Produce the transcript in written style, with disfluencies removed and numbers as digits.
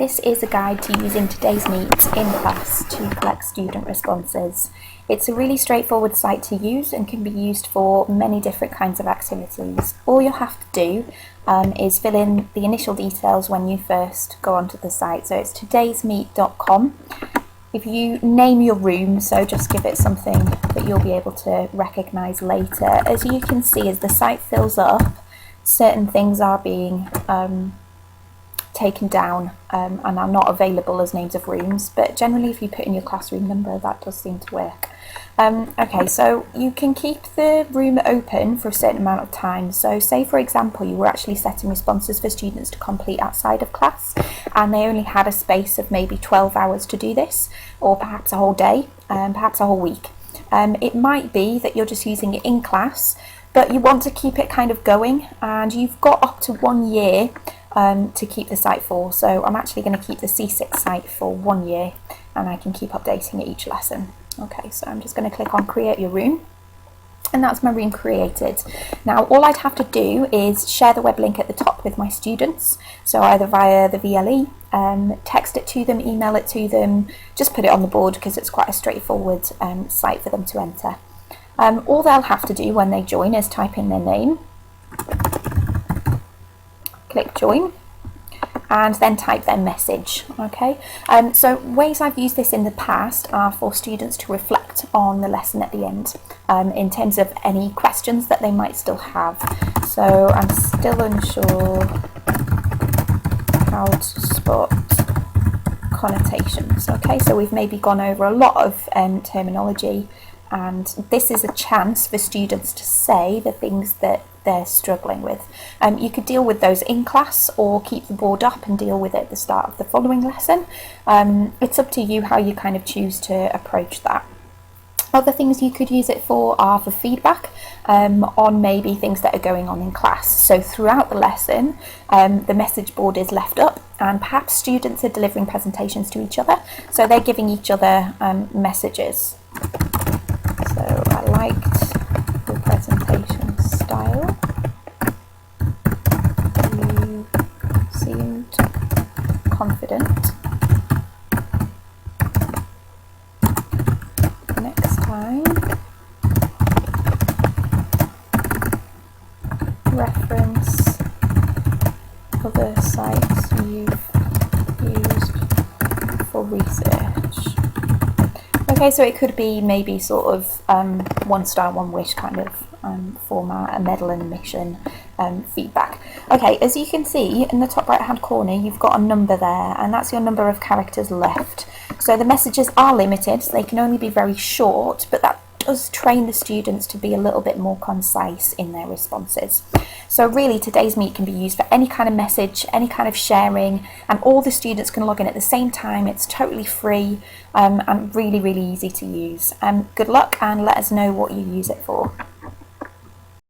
This is a guide to using Today's Meet in class to collect student responses. It's a really straightforward site to use and can be used for many different kinds of activities. All you'll have to do is fill in the initial details when you first go onto the site. So it's todaysmeet.com. If you name your room, so just give it something that you'll be able to recognise later. As you can see, as the site fills up, certain things are being taken down and are not available as names of rooms, but generally if you put in your classroom number, that does seem to work. Okay, so you can keep the room open for a certain amount of time. So say for example you were actually setting responses for students to complete outside of class and they only had a space of maybe 12 hours to do this, or perhaps a whole day, perhaps a whole week. It might be that you're just using it in class, but you want to keep it kind of going, and you've got up to 1 year to keep the site for. So I'm actually going to keep the C6 site for 1 year and I can keep updating it each lesson. Okay, so I'm just going to click on create your room, and that's my room created. Now all I'd have to do is share the web link at the top with my students, so either via the VLE, text it to them, email it to them, just put it on the board because it's quite a straightforward site for them to enter. All they'll have to do when they join is type in their name, click join, and then type their message. Okay, so ways I've used this in the past are for students to reflect on the lesson at the end in terms of any questions that they might still have. So I'm still unsure how to spot connotations. Okay, so we've maybe gone over a lot of terminology, and this is a chance for students to say the things that they're struggling with. You could deal with those in class or keep the board up and deal with it at the start of the following lesson. It's up to you how you kind of choose to approach that. Other things you could use it for are for feedback on maybe things that are going on in class. So throughout the lesson, the message board is left up, and perhaps students are delivering presentations to each other, so they're giving each other messages. So I liked the presentation style. You seemed confident. Next time, reference other sites you've used for research. Okay, so it could be maybe sort of one star, one wish kind of format, a medal and mission feedback. Okay, as you can see in the top right hand corner, you've got a number there, and that's your number of characters left. So the messages are limited, so they can only be very short, but that does train the students to be a little bit more concise in their responses. So really Today's Meet can be used for any kind of message, any kind of sharing, and all the students can log in at the same time. It's totally free and really, really easy to use. Good luck, and let us know what you use it for.